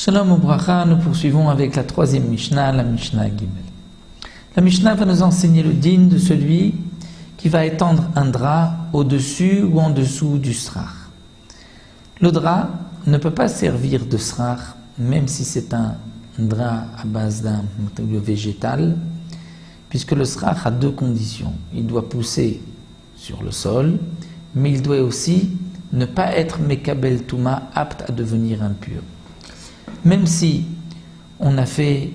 Shalom Ubracha, nous poursuivons avec la troisième Mishnah, la Mishnah Gimel. La Mishnah va nous enseigner le din de celui qui va étendre un drap au-dessus ou en dessous du srar. Le drap ne peut pas servir de srar, même si c'est un drap à base d'un matériau végétal, puisque le srar a deux conditions. Il doit pousser sur le sol, mais il doit aussi ne pas être mekabel touma, apte à devenir impur. Même si on a fait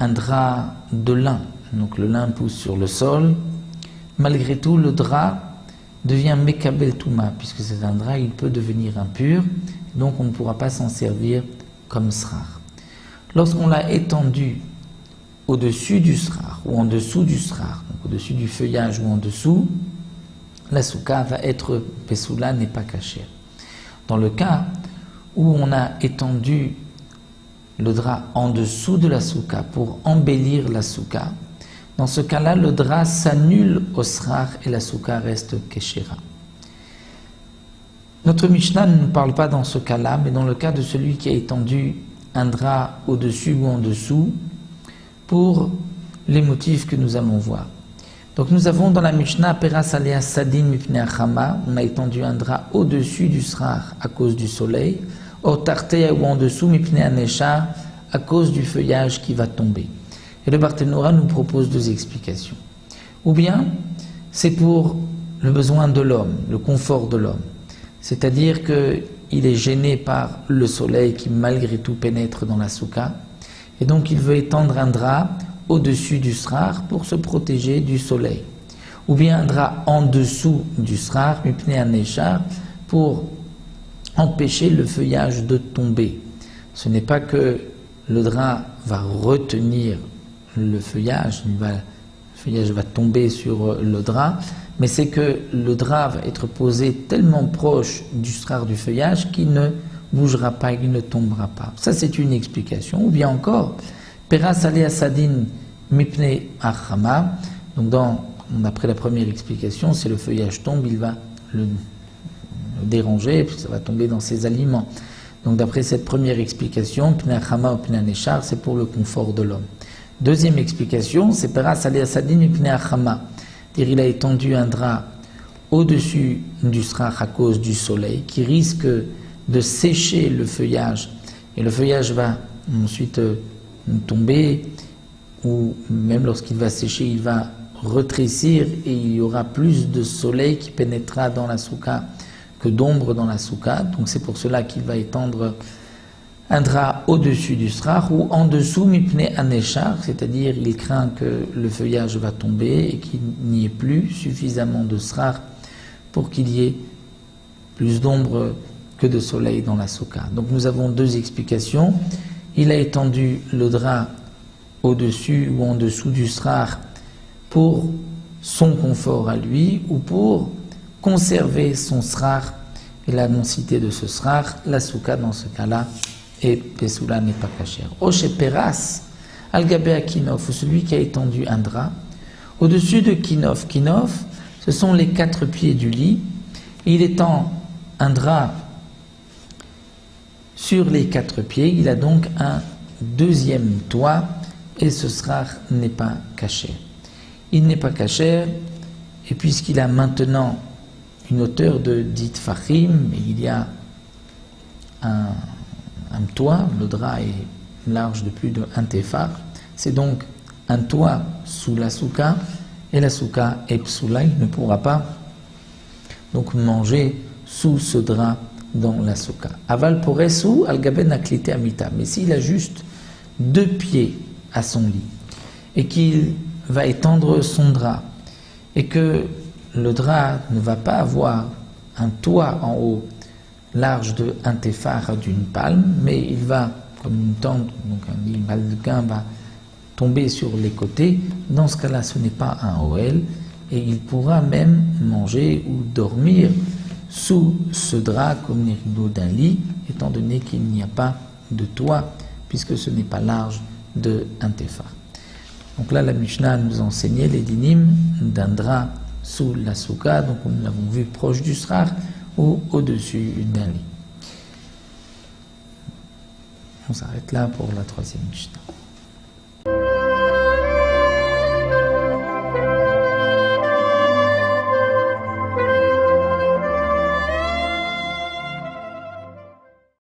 un drap de lin, donc le lin pousse sur le sol, malgré tout le drap devient mekabel touma, puisque c'est un drap, il peut devenir impur, donc on ne pourra pas s'en servir comme srar. Lorsqu'on l'a étendu au-dessus du srar ou en dessous du srar, donc au-dessus du feuillage ou en dessous, la souka va être pesoula, n'est pas cachée. Dans le cas où on a étendu le drap en dessous de la souka pour embellir la souka, dans ce cas-là, le drap s'annule au srar et la souka reste keshera. Notre Mishnah ne nous parle pas dans ce cas-là, mais dans le cas de celui qui a étendu un drap au-dessus ou en dessous, pour les motifs que nous allons voir. Donc nous avons dans la Mishnah Peras alea sadin mipnei achama, on a étendu un drap au-dessus du srar à cause du soleil, ou tartea ou en dessous mipnei aneshar, à cause du feuillage qui va tomber. Et le Barthénora nous propose deux explications. Ou bien c'est pour le besoin de l'homme, le confort de l'homme, c'est-à-dire qu'il est gêné par le soleil qui malgré tout pénètre dans la souka, et donc il veut étendre un drap au-dessus du srar pour se protéger du soleil. Ou bien un drap en dessous du srar, mipnei aneshar, pour empêcher le feuillage de tomber. Ce n'est pas que le drap va retenir le feuillage va tomber sur le drap, mais c'est que le drap va être posé tellement proche du srar du feuillage qu'il ne bougera pas, il ne tombera pas. Ça c'est une explication. Ou bien encore, Peras alea sadin mipnei achama, donc d'après la première explication, si le feuillage tombe, il va le déranger, et puis ça va tomber dans ses aliments. Donc d'après cette première explication, pnei achama ou pnei aneshar, c'est pour le confort de l'homme. Deuxième explication, c'est Peras alea sadin mipnei achama, c'est-à-dire il a étendu un drap au-dessus du srar à cause du soleil, qui risque de sécher le feuillage, et le feuillage va ensuite tomber, ou même lorsqu'il va sécher, il va rétrécir et il y aura plus de soleil qui pénétrera dans la souka que d'ombre dans la souka. Donc c'est pour cela qu'il va étendre un drap au-dessus du srar ou en dessous mipnei aneshar, c'est-à-dire il craint que le feuillage va tomber et qu'il n'y ait plus suffisamment de srar pour qu'il y ait plus d'ombre que de soleil dans la souka. Donc nous avons deux explications. Il a étendu le drap au-dessus ou en dessous du srar pour son confort à lui ou pour conserver son srar et la densité de ce srar. La souka dans ce cas-là et pesoula n'est pas cachère. Oche peras al gabé kinov, ou celui qui a étendu un drap au-dessus de kinov. Kinov, ce sont les 4 pieds du lit. Et il étend un drap sur les 4 pieds, il a donc un deuxième toit et ce srar n'est pas caché. Il n'est pas caché et puisqu'il a maintenant une hauteur de 10 tfachim, il y a un toit, le drap est large de plus de 1 tefach, c'est donc un toit sous la souka et la souka est psoula, il ne pourra pas donc manger sous ce drap dans la souka. Aval poresu al gaben naklite amita. Mais s'il a juste 2 pieds à son lit et qu'il va étendre son drap et que le drap ne va pas avoir un toit en haut large de 1 tefach d'une palme, mais il va, comme une tente, donc un baldaquin va tomber sur les côtés, dans ce cas-là ce n'est pas un ohel et il pourra même manger ou dormir sous ce drap comme les rideaux d'un lit, étant donné qu'il n'y a pas de toit, puisque ce n'est pas large de 1 tefach. Donc là, la Mishnah nous enseignait les dinim d'un drap sous la souka, donc nous l'avons vu proche du srar ou au-dessus d'un lit. On s'arrête là pour la troisième Mishnah.